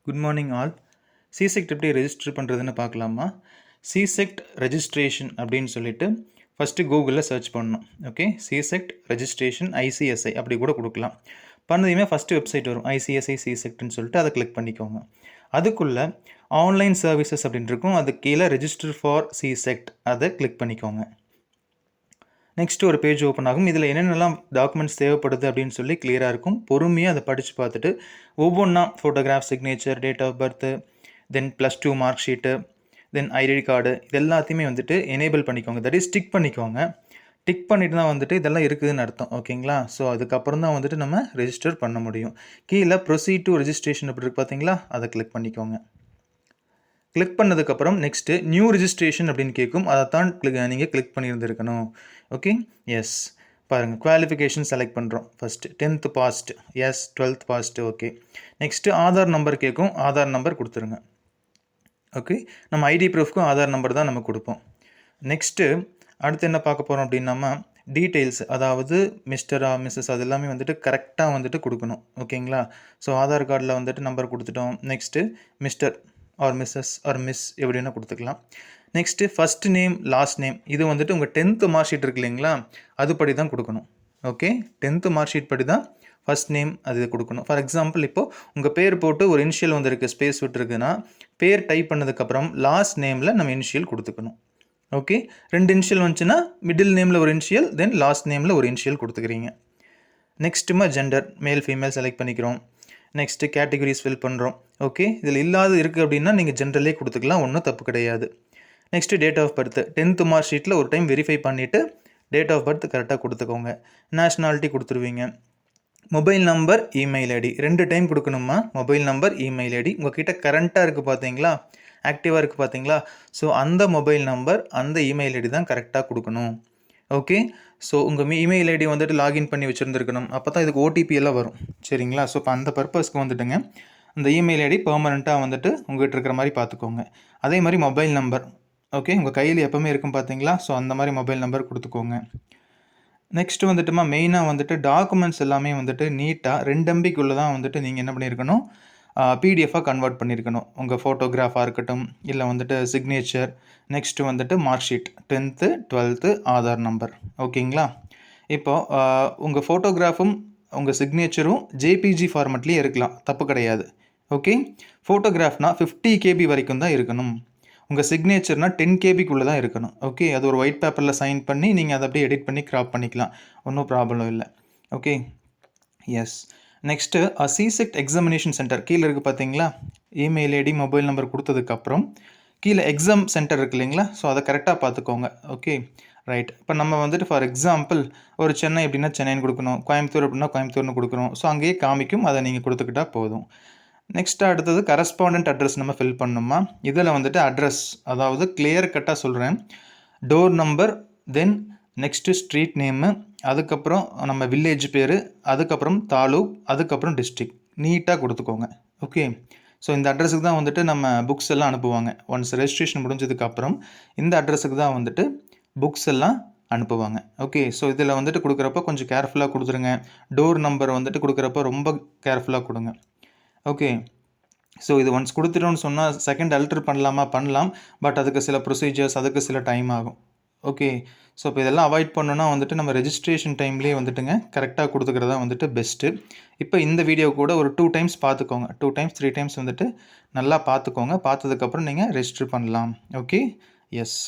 Good morning all. சிசெக்ட் எப்படி register பண்ணுறதுன்னு பார்க்கலாமா? சிசெக்ட் ரெஜிஸ்ட்ரேஷன் அப்படின்னு சொல்லிட்டு ஃபஸ்ட்டு கூகுளில் சர்ச் பண்ணணும். ஓகே, சிசெக்ட் ரெஜிஸ்ட்ரேஷன் ஐசிஎஸ்ஐ அப்படி கூட கொடுக்கலாம். பண்ணதையுமே ஃபஸ்ட்டு வெப்சைட் வரும், ஐசிஎஸ்ஐ சிசெக்ட்னு சொல்லிட்டு அதை கிளிக் பண்ணிக்கோங்க. அதுக்குள்ளே ஆன்லைன் சர்வீசஸ் அப்படின்னு இருக்கும், அது கீழே ரெஜிஸ்டர் ஃபார் சிசெக்ட் அதை கிளிக் பண்ணிக்கோங்க. நெக்ஸ்ட் ஒரு பேஜ் ஓப்பன் ஆகும். இதில் என்னென்னலாம் டாக்குமெண்ட்ஸ் தேவைப்படுது அப்படின்னு சொல்லி கிளியராக இருக்கும். பொறுமையாக அதை படித்து பார்த்துட்டு ஒவ்வொன்றா photograph, signature, date of birth, then +2 mark sheet, then ID card, இது எல்லாத்தையுமே வந்துட்டு எனேபிள் பண்ணிக்கோங்க. தட் இஸ் டிக் பண்ணிக்கோங்க. டிக் பண்ணிட்டு தான் வந்துட்டு இதெல்லாம் இருக்குதுன்னு அர்த்தம். ஓகேங்களா? ஸோ அதுக்கப்புறம் தான் வந்துட்டு நம்ம ரெஜிஸ்டர் பண்ண முடியும். கீழே ப்ரொசீட் டு ரெஜிஸ்ட்ரேஷன் அப்படி இருக்கு பார்த்தீங்களா, அதை கிளிக் பண்ணிக்கோங்க. கிளிக் பண்ணதுக்கப்புறம் நெக்ஸ்ட்டு நியூ ரெஜிஸ்ட்ரேஷன் அப்படின்னு கேட்கும். அதை தான் நீங்கள் கிளிக் பண்ணியிருந்துருக்கணும். Okay, yes. பாருங்கள், குவாலிஃபிகேஷன் செலக்ட் பண்ணுறோம். First 10th passed, yes. 12th passed, okay. Next Aadhaar number கேட்கும், ஆதார் நம்பர் கொடுத்துருங்க. ஓகே, நம்ம ஐடி ப்ரூஃப்க்கும் ஆதார் நம்பர் தான் நம்ம கொடுப்போம். நெக்ஸ்ட்டு அடுத்து என்ன பார்க்க போகிறோம் அப்படின்னா டீட்டெயில்ஸ், அதாவது மிஸ்டரா மிஸ்ஸஸ் அது எல்லாமே வந்துட்டு கரெக்டாக வந்துட்டு கொடுக்கணும். ஓகேங்களா? ஸோ ஆதார் கார்டில் வந்துட்டு நம்பர் கொடுத்துட்டோம். Next Mr or Mrs or Miss எப்படின்னா கொடுத்துக்கலாம். Next first name, last name, இது வந்துட்டு உங்கள் 10th மார்க் ஷீட் இருக்கு இல்லைங்களா, அதுபடி தான் கொடுக்கணும். ஓகே, 10th மார்க் ஷீட் படி தான் ஃபஸ்ட் நேம் அது கொடுக்கணும். ஃபார் எக்ஸாம்பிள், இப்போது உங்கள் பேர் போட்டு ஒரு இனிஷியல் வந்திருக்கு, ஸ்பேஸ் விட்டுருக்குன்னா பேர் டைப் பண்ணதுக்கப்புறம் லாஸ்ட் நேமில் நம்ம இனிஷியல் கொடுத்துக்கணும். ஓகே, 2 இனிஷியல் வந்துச்சுன்னா மிடில் நேமில் ஒரு இனிஷியல், தென் லாஸ்ட் நேமில் ஒரு இனிஷியல் கொடுத்துக்கிறீங்க. நெக்ஸ்ட்டுமா ஜெண்டர், மேல் ஃபீமேல் செலக்ட் பண்ணிக்கிறோம். நெக்ஸ்ட்டு கேட்டகரிஸ் ஃபில் பண்ணுறோம். ஓகே, இதில் இல்லாத இருக்குது அப்படின்னா நீங்கள் ஜென்ரலே கொடுத்துக்கலாம், ஒன்றும் தப்பு கிடையாது. Next date of birth, 10th mark ஷீட்டில் ஒரு டைம் வெரிஃபை பண்ணிவிட்டு டேட் ஆஃப் பர்த் கரெக்டாக கொடுத்துக்கோங்க. நேஷ்னாலிட்டி கொடுத்துருவீங்க. Mobile number, email ID 2 time கொடுக்கணுமா? மொபைல் நம்பர், இமெயில் ஐடி உங்கள்கிட்ட கரண்ட்டாக இருக்குது பார்த்தீங்களா, ஆக்டிவாக இருக்குது பார்த்தீங்களா, ஸோ அந்த மொபைல் நம்பர், அந்த இமெயில் ஐடி தான் கரெக்டாக கொடுக்கணும். ஓகே, ஸோ உங்கள் இமெயில் ஐடி வந்துட்டு லாகின் பண்ணி வச்சுருந்துருக்கணும். அப்போ தான் இதுக்கு ஓடிபி எல்லாம் வரும். சரிங்களா? ஸோ இப்போ அந்த பர்பஸ்க்கு வந்துட்டுங்க அந்த இமெயில் ஐடி பெர்மனெண்ட்டாக வந்துட்டு உங்கள்கிட்ட இருக்கிற மாதிரி பார்த்துக்கோங்க. அதே மாதிரி மொபைல் நம்பர், ஓகே, உங்கள் கையில் எப்போவுமே இருக்கும் பார்த்தீங்களா, ஸோ அந்த மாதிரி மொபைல் நம்பர் கொடுத்துக்கோங்க. நெக்ஸ்ட்டு வந்துட்டுமா மெயினாக வந்துட்டு டாக்குமெண்ட்ஸ் எல்லாமே வந்துட்டு நீட்டாக 2 MBக்குள்ளே தான் வந்துட்டு நீங்கள் என்ன பண்ணியிருக்கணும், பிடிஎஃபாக கன்வெர்ட் பண்ணியிருக்கணும். உங்கள் ஃபோட்டோகிராஃபாக இருக்கட்டும், இல்லை வந்துட்டு சிக்னேச்சர், நெக்ஸ்ட்டு வந்துட்டு mark sheet, 10th 12th Aadhaar number. ஓகேங்களா? இப்போது உங்கள் ஃபோட்டோகிராஃபும் உங்கள் சிக்னேச்சரும் ஜேபிஜி ஃபார்மெட்லேயே இருக்கலாம், தப்பு கிடையாது. ஓகே, ஃபோட்டோகிராஃப்னா 50 KB வரைக்கும் தான் இருக்கணும். உங்கள் சிக்னேச்சர்னால் 10 KBக்குள்ளே தான் இருக்கணும். ஓகே, அது ஒரு ஒயிட் பேப்பரில் சைன் பண்ணி நீங்கள் அதை அப்படியே எடிட் பண்ணி கிராப் பண்ணிக்கலாம், ஒன்றும் ப்ராப்ளம் இல்லை. Okay, yes. Next select examination centre கீழே இருக்குது பார்த்தீங்களா, இமெயில் ஐடி, மொபைல் நம்பர் கொடுத்ததுக்கப்புறம் கீழே எக்ஸாம் சென்டர் இருக்குது இல்லைங்களா, ஸோ அதை கரெக்டாக பார்த்துக்கோங்க. Okay, right. இப்போ நம்ம வந்துட்டு ஃபார் எக்ஸாம்பிள் ஒரு சென்னை அப்படின்னா சென்னைன்னு கொடுக்கணும், கோயம்புத்தூர் அப்படின்னா கோயம்புத்தூர்னு கொடுக்குறோம். ஸோ அங்கேயே காமிக்கும், அதை நீங்கள் கொடுத்துக்கிட்டால் போதும். நெக்ஸ்ட்டு அடுத்தது கரஸ்பாண்டன்ட் அட்ரஸ் நம்ம ஃபில் பண்ணணுமா. இதில் வந்துட்டு அட்ரஸ், அதாவது கிளியர் கட்டாக சொல்கிறேன், door number, then next street name, அதுக்கப்புறம் நம்ம வில்லேஜ் பேர், அதுக்கப்புறம் தாலூக், அதுக்கப்புறம் டிஸ்ட்ரிக்ட் நீட்டாக கொடுத்துக்கோங்க. ஓகே, ஸோ இந்த அட்ரஸுக்கு தான் வந்துட்டு நம்ம புக்ஸ் எல்லாம் அனுப்புவாங்க. ஒன்ஸ் ரெஜிஸ்ட்ரேஷன் முடிஞ்சதுக்கப்புறம் இந்த அட்ரஸுக்கு தான் வந்துட்டு புக்ஸ் எல்லாம் அனுப்புவாங்க. ஓகே, ஸோ இதில் வந்துட்டு கொடுக்குறப்ப கொஞ்சம் கேர்ஃபுல்லாக கொடுத்துருங்க. டோர் நம்பர் வந்துட்டு கொடுக்குறப்ப ரொம்ப கேர்ஃபுல்லாக கொடுங்க. ஓகே, ஸோ இது ஒன்ஸ் கொடுத்துட்டோன்னு சொன்னால் செகண்ட் அல்டர் பண்ணலாம், பட் அதுக்கு சில ப்ரொசீஜர்ஸ், அதுக்கு சில டைம் ஆகும். ஓகே, ஸோ இப்போ இதெல்லாம் அவாய்ட் பண்ணோன்னா வந்துட்டு நம்ம ரெஜிஸ்ட்ரேஷன் டைம்லேயே வந்துட்டுங்க கரெக்டாக கொடுத்துக்கிறதா வந்துட்டு பெஸ்ட்டு. இப்போ இந்த வீடியோ கூட ஒரு 2 டைம்ஸ் பார்த்துக்கோங்க, 2 டைம்ஸ் 3 டைம்ஸ் வந்துட்டு நல்லா பார்த்துக்கோங்க. பார்த்ததுக்கப்புறம் நீங்கள் ரெஜிஸ்டர் பண்ணலாம். Okay, yes.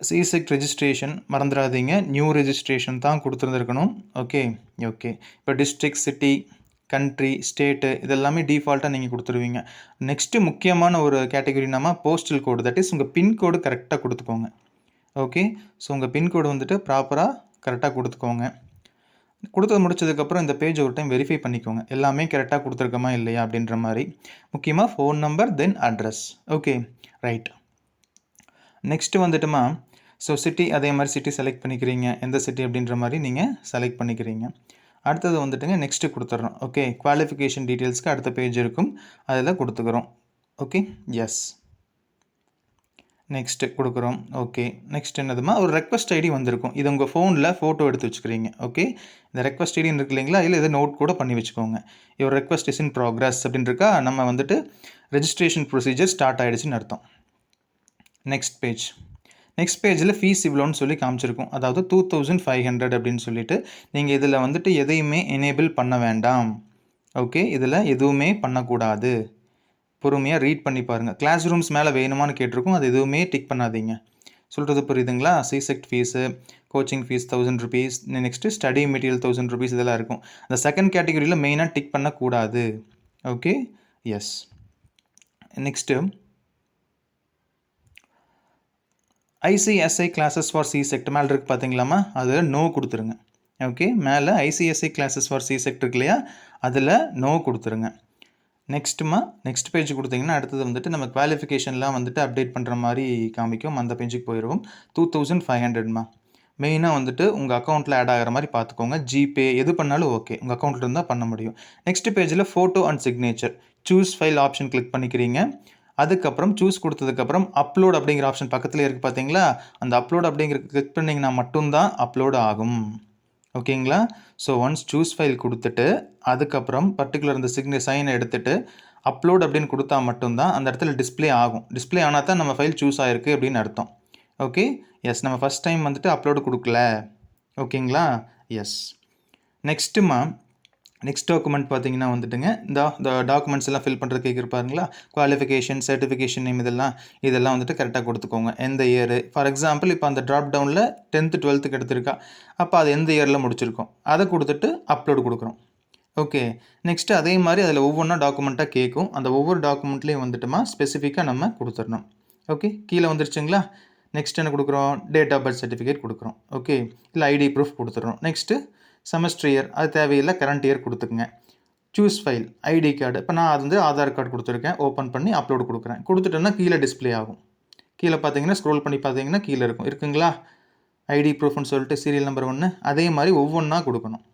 சிசெக்ட் ரெஜிஸ்ட்ரேஷன் மறந்துடாதீங்க, நியூ ரெஜிஸ்ட்ரேஷன் தான் கொடுத்துருந்துருக்கணும். Okay, okay. இப்போ டிஸ்ட்ரிக்ட், சிட்டி, கண்ட்ரி, ஸ்டேட்டு இதெல்லாமே டிஃபால்ட்டாக நீங்கள் கொடுத்துருவீங்க. நெக்ஸ்ட்டு முக்கியமான ஒரு கேட்டகரினாமா போஸ்டல் கோடு, தட் இஸ் உங்கள் பின்கோடு கரெக்டாக கொடுத்துக்கோங்க. ஓகே, ஸோ உங்கள் பின்கோடு வந்துட்டு ப்ராப்பராக கரெக்டாக கொடுத்துக்கோங்க. கொடுத்து முடிச்சதுக்கப்புறம் இந்த பேஜ் ஒரு டைம் வெரிஃபை பண்ணிக்கோங்க, எல்லாமே கரெக்டாக கொடுத்துருக்கோமா இல்லையா அப்படின்ற மாதிரி. முக்கியமாக phone number, then address. Okay, right. Next வந்துட்டுமா, ஸோ சிட்டி, அதே மாதிரி சிட்டி செலக்ட் பண்ணிக்கிறீங்க, எந்த சிட்டி அப்படின்ற மாதிரி நீங்கள் செலக்ட் பண்ணிக்கிறீங்க. அடுத்தது வந்துட்டுங்க நெக்ஸ்ட்டு கொடுத்துட்றோம். ஓகே, குவாலிஃபிகேஷன் டீட்டெயில்ஸ்க்கு அடுத்த பேஜ் இருக்கும், அதில் கொடுத்துக்கிறோம். Okay, yes. நெக்ஸ்ட்டு கொடுக்குறோம். ஓகே. நெக்ஸ்ட் என்னதுமா ஒரு ரெக்வெஸ்ட் ஐடி வந்திருக்கும். இது உங்கள் ஃபோனில் ஃபோட்டோ எடுத்து வச்சுக்கிறீங்க. ஓகே. இந்த ரெக்வெஸ்ட் ஐடின்னு இருக்கு இல்லைங்களா, இல்லை இதை நோட் கூட பண்ணி வச்சுக்கோங்க. Your request is in progress அப்படின்னு இருக்கா, நம்ம வந்துட்டு ரெஜிஸ்ட்ரேஷன் ப்ரொசீஜர் ஸ்டார்ட் ஆகிடுச்சின்னு அர்த்தம். Next page. நெக்ஸ்ட் பேஜில் ஃபீஸ் இவ்வளோன்னு சொல்லி காமிச்சிருக்கும். அதாவது 2500 அப்படின்னு சொல்லிட்டு நீங்கள் இதில் வந்துட்டு எதையுமே எனேபிள் பண்ண வேண்டாம். ஓகே. இதில் எதுவுமே பண்ணக்கூடாது. பொறுமையாக ரீட் பண்ணி பாருங்கள். கிளாஸ் ரூம்ஸ் மேலே வேணுமான்னு கேட்டிருக்கும். அது எதுவுமே டிக் பண்ணாதீங்க. சொல்கிறது புரியுதுங்களா? CSEET fees, coaching fees 1000 rupees, next study material 1000 rupees இதெல்லாம் இருக்கும். அந்த செகண்ட் கேட்டகரியில் மெயினாக டிக் பண்ணக்கூடாது. Okay. Yes. Next ICSI classes for CSEET மேலே இருக்குது பார்த்தீங்களாமா, அதில் நோ கொடுத்துருங்க. ஓகே. மேலே ICSI கிளாஸஸ் ஃபார் CSEET இருக்கு இல்லையா, அதில் நோ கொடுத்துருங்க. நெக்ஸ்ட் பேஜ் கொடுத்தீங்கன்னா அடுத்தது வந்துட்டு நம்ம குவாலிஃபிகேஷன்லாம் வந்துட்டு அப்டேட் பண்ணுற மாதிரி காமிக்கும். அந்த பேஜுக்கு போயிடுவோம். 2500மா. மெயினாக வந்துட்டு உங்கள் அக்கௌண்ட்டில் ஆட் ஆகிற மாதிரி பார்த்துக்கோங்க. ஜிபே எது பண்ணாலும் ஓகே, உங்கள் அக்கௌண்ட்டில் இருந்தால் பண்ண முடியும். நெக்ஸ்ட் பேஜில் photo and signature choose file option click பண்ணிக்கிறீங்க. அதுக்கப்புறம் சூஸ் கொடுத்ததுக்கப்புறம் அப்லோட் அப்படிங்கிற ஆப்ஷன் பக்கத்தில் இருக்குது பார்த்தீங்களா, அந்த அப்லோட் அப்படிங்கிற கிளிக் பண்ணிங்கன்னா மட்டும்தான் அப்லோட் ஆகும். ஓகேங்களா? ஸோ ஒன்ஸ் சூஸ் ஃபைல் கொடுத்துட்டு அதுக்கப்புறம் பர்டிகுலர் இந்த சைனை எடுத்துகிட்டு அப்லோட் அப்படின்னு கொடுத்தா மட்டும்தான் அந்த இடத்துல டிஸ்பிளே ஆகும். டிஸ்பிளே ஆனால் தான் நம்ம ஃபைல் சூஸ் ஆகிருக்கு அப்படின்னு அர்த்தம். ஓகே. எஸ். நம்ம ஃபஸ்ட் டைம் வந்துட்டு அப்லோடு கொடுக்கல. ஓகேங்களா? எஸ். நெக்ஸ்ட் டாக்குமெண்ட் பார்த்தீங்கன்னா வந்துட்டுங்க, இந்த டாக்குமெண்ட்ஸ் எல்லாம் ஃபில் பண்ணுறது கேட்குறப்பாருங்களா, குவாலிஃபிகேஷன், சர்டிஃபிகேஷன் நேம் இதெல்லாம் வந்துட்டு கரெக்டாக கொடுத்துக்கோங்க. எந்த இயரு, ஃபார் எக்ஸாம்பிள் இப்போ அந்த ட்ராப் டவுனில் 10th 12th எடுத்திருக்கா, அப்போ அது எந்த இயரில் முடிச்சிருக்கோம் அதை கொடுத்துட்டு அப்லோடு கொடுக்குறோம். ஓகே. நெக்ஸ்ட்டு அதே மாதிரி அதில் ஒவ்வொன்றா டாக்குமெண்ட்டாக கேட்கும். அந்த ஒவ்வொரு டாக்குமெண்ட்லேயும் வந்துட்டுமா ஸ்பெசிஃபிக்காக நம்ம கொடுத்துடணும். ஓகே. கீழே வந்துருச்சுங்களா? நெக்ஸ்ட் என்ன கொடுக்குறோம், டேட் ஆஃப் பர்த் சர்டிஃபிகேட் கொடுக்குறோம். ஓகே. இல்லை ஐடி ப்ரூஃப் கொடுத்துட்றோம். நெக்ஸ்ட்டு செமஸ்டர் இயர், அது தேவையில்லை, கரண்ட் இயர் கொடுத்துக்குங்க. சூஸ் ஃபைல், ஐடி கார்டு, இப்போ நான் அது வந்து ஆதார் கார்டு கொடுத்துருக்கேன். ஓப்பன் பண்ணி அப்லோடு கொடுக்குறேன். கொடுத்துட்டேன்னா கீழே டிஸ்பிளே ஆகும். கீழே பார்த்தீங்கன்னா ஸ்க்ரோல் பண்ணி பார்த்தீங்கன்னா கீழே இருக்குங்களா, ஐடி ப்ரூஃப்னு சொல்லிட்டு சீரியல் நம்பர் 1. அதே மாதிரி ஒவ்வொன்றா கொடுக்கணும்.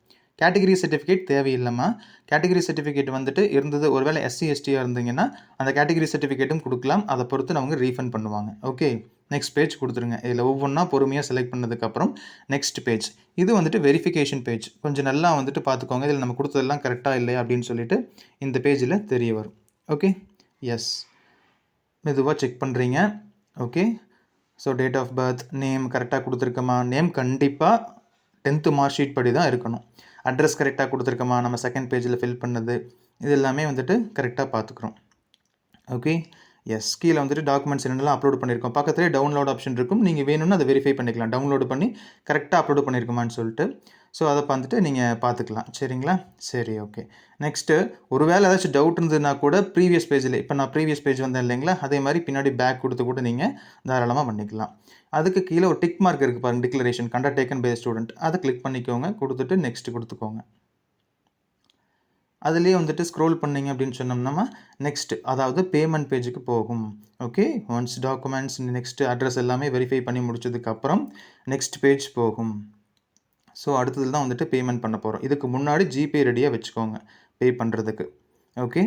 கேட்டகரி சர்டிஃபிகேட் தேவையில்லைம்மா. கேட்டகரி சர்டிஃபிகேட் வந்துட்டு இருந்தது, ஒருவேளை SC STயாக இருந்தீங்கன்னா அந்த கேட்டகரி சர்டிஃபிகேட்டும் கொடுக்கலாம். அதை பொறுத்து அவங்க ரீஃபண்ட் பண்ணுவாங்க. ஓகே. நெக்ஸ்ட் பேஜ் கொடுத்துருங்க. இதில் ஒவ்வொன்றா பொறுமையாக செலக்ட் பண்ணதுக்கப்புறம் நெக்ஸ்ட் பேஜ், இது வந்துட்டு வெரிஃபிகேஷன் பேஜ். கொஞ்சம் நல்லா வந்துட்டு பார்த்துக்கோங்க, இதில் நம்ம கொடுத்ததெல்லாம் கரெக்டாக இல்லையா அப்படின்னு சொல்லிட்டு இந்த பேஜில் தெரிய வரும். ஓகே. எஸ். மெதுவாக செக் பண்ணுறீங்க. Okay. So date of birth, name கரெக்டாக கொடுத்துருக்கோமா, நேம் கண்டிப்பாக 10th மார்க் ஷீட் படி தான் இருக்கணும். அட்ரஸ் கரெக்டாக கொடுத்துருக்கோமா, நம்ம செகண்ட் பேஜில் ஃபில் பண்ணது இது எல்லாமே வந்துட்டு கரெக்டாக பார்த்துக்குறோம். ஓகே. எஸ். கீழே வந்துட்டு டாக்குமெண்ட்ஸ் என்னெல்லாம் அப்லோட் பண்ணியிருக்கோம், பக்கத்துலேயே டவுன்லோட் ஆப்ஷன் இருக்கும். நீங்கள் வேணும்னு அதை வெரிஃபை பண்ணிக்கலாம், டவுன்லோடு பண்ணி கரெக்டாக அப்லோட் பண்ணியிருக்குமான்னு சொல்லிட்டு. ஸோ அதை பார்த்துட்டு நீங்கள் பார்த்துக்கலாம். சரிங்களா? சரி. ஓகே. நெக்ஸ்ட்டு ஒருவேளை ஏதாச்சும் டவுட் இருந்ததுன்னா கூட ப்ரீவியஸ் பேஜில், இப்போ நான் ப்ரீவியஸ் பேஜ் வந்தேன் இல்லைங்களா, அதே மாதிரி பின்னாடி பேக் கொடுத்து கூட நீங்கள் தாராளமாக பண்ணிக்கலாம். அதுக்கு கீழே ஒரு டிக் மார்க் இருக்குது பாருங்கள், declaration conduct taken by student, அதை கிளிக் பண்ணிக்கோங்க. கொடுத்துட்டு நெக்ஸ்ட் கொடுத்துக்கோங்க. அதுலேயே வந்துட்டு ஸ்க்ரோல் பண்ணிங்க அப்படின்னு சொன்னோம்னா நெக்ஸ்ட், அதாவது பேமெண்ட் பேஜுக்கு போகும். Okay. Once documents, next address எல்லாமே வெரிஃபை பண்ணி முடிச்சதுக்கப்புறம் நெக்ஸ்ட் பேஜ் போகும். ஸோ அடுத்தது தான் வந்துட்டு பேமெண்ட் பண்ண போகிறோம். இதுக்கு முன்னாடி ஜிபே ரெடியாக வச்சுக்கோங்க பே பண்ணுறதுக்கு. Okay.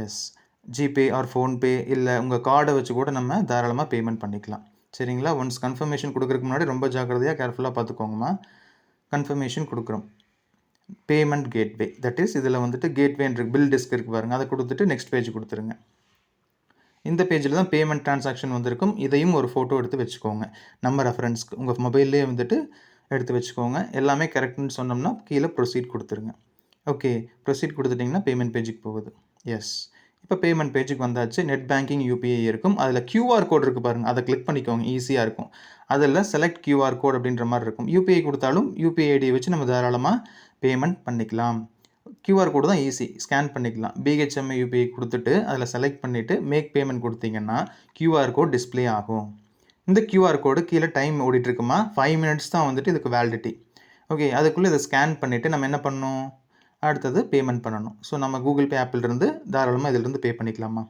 Yes. GPay or PhonePe இல்லை உங்கள் கார்டை வச்சு கூட நம்ம தாராளமாக பேமெண்ட் பண்ணிக்கலாம். சரிங்களா? ஒன்ஸ் கன்ஃபர்மேஷன் கொடுக்குறதுக்கு முன்னாடி ரொம்ப ஜாக்கிரதையாக கேர்ஃபுல்லாக பார்த்துக்கோங்கம்மா. கன்ஃபர்மேஷன் கொடுக்குறோம். பேமெண்ட் கேட்வே, தட் இஸ் இதில் வந்துட்டு கேட்வேன்ற பில் டிஸ்க் இருக்குது பாருங்கள், அதை கொடுத்துட்டு நெக்ஸ்ட் பேஜ் கொடுத்துருங்க. இந்த பேஜில் தான் பேமெண்ட் ட்ரான்சாக்ஷன் வந்திருக்கும். இதையும் ஒரு ஃபோட்டோ எடுத்து வச்சுக்கோங்க, நம்ம ரெஃபரன்ஸ்க்கு. உங்கள் மொபைல்லே வந்துட்டு எடுத்து வச்சுக்கோங்க. எல்லாமே கரெக்டுன்னு சொன்னோம்னா கீழே ப்ரொசீட் கொடுத்துருங்க. ஓகே. ப்ரொசீட் கொடுத்துட்டிங்கன்னா பேமெண்ட் பேஜுக்கு போகுது. எஸ். இப்போ பேமெண்ட் பேஜுக்கு வந்தாச்சு. நெட் பேங்கிங் UPI இருக்கும். அதில் QR கோட் இருக்குது பாருங்கள், அதை கிளிக் பண்ணிக்கோங்க, ஈஸியாக இருக்கும். அதில் செலக்ட் QR கோட் அப்படின்ற மாதிரி இருக்கும். UPI கொடுத்தாலும் UPI ஐடியை வச்சு நம்ம தாராளமாக பேமெண்ட் பண்ணிக்கலாம். QR கோடு தான் ஈஸி, ஸ்கேன் பண்ணிக்கலாம். BHMI UPI கொடுத்துட்டு அதில் செலக்ட் பண்ணிவிட்டு மேக் பேமெண்ட் கொடுத்தீங்கன்னா QR கோட் டிஸ்பிளே ஆகும். இந்த QR கோடு கீழே டைம் ஓடிட்டுருக்குமா, 5 மினிட்ஸ் தான் வந்துட்டு இதுக்கு வேலிடிட்டி. ஓகே. அதுக்குள்ளே இதை ஸ்கேன் பண்ணிவிட்டு நம்ம என்ன பண்ணணும், அடுத்தது பேமெண்ட் பண்ணணும். ஸோ நம்ம கூகுள் பே ஆப்பிலிருந்து தாராளமாக இதிலிருந்து பே பண்ணிக்கலாமா.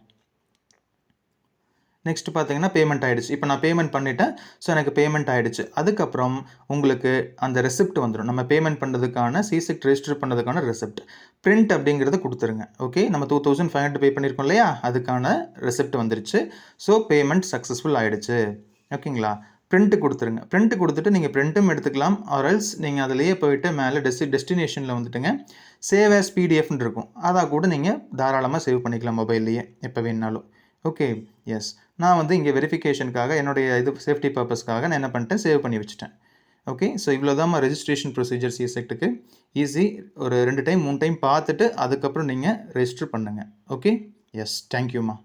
நெக்ஸ்ட் பார்த்தீங்கன்னா பேமெண்ட் ஆகிடுச்சு. இப்போ நான் பேமெண்ட் பண்ணிட்டேன். ஸோ எனக்கு பேமெண்ட் ஆகிடுச்சு. அதுக்கப்புறம் உங்களுக்கு அந்த ரெசிப்ட் வந்துடும். நம்ம பேமெண்ட் பண்ணுறதுக்கான CSEET ரெஜிஸ்டர் பண்ணுறதுக்கான ரெசிப்ட் பிரிண்ட் அப்படிங்கிறத கொடுத்துருங்க. ஓகே. நம்ம 2500 பே பண்ணியிருக்கோம் இல்லையா, அதுக்கான ரெசிப்ட் வந்துருச்சு. ஸோ பேமெண்ட் சக்ஸஸ்ஃபுல் ஆகிடுச்சு. ஓகேங்களா? பிரிண்ட் கொடுத்துருங்க. பிரிண்ட் கொடுத்துட்டு நீங்கள் பிரிண்ட்டும் எடுத்துக்கலாம். ஆர் எல்ஸ் நீங்கள் அதிலேயே போயிட்டு மேலே டெஸ்டினேஷனில் வந்துட்டுங்க சேவ் ஆஸ் பிடிஎஃப்னு இருக்கும். அதை கூட நீங்கள் தாராளமாக சேவ் பண்ணிக்கலாம் மொபைல்லையே எப்போ வேணுனாலும். Okay, yes. நான் வந்து இங்கே வெரிஃபிகேஷனுக்காக என்னுடைய சேஃப்டி பர்பஸ்க்காக நான் என்ன பண்ணிட்டேன், சேவ் பண்ணி வச்சுட்டேன். ஓகே, ஸோ இவ்வளோ தான் ரெஜிஸ்ட்ரேஷன் ப்ரொசீஜர் சிசெக்ட்டுக்கு. ஈஸி. ஒரு 2 டைம் 3 டைம் பார்த்துட்டு அதுக்கப்புறம் நீங்கள் ரெஜிஸ்டர் பண்ணுங்கள். Okay, yes. தேங்க்யூம்மா.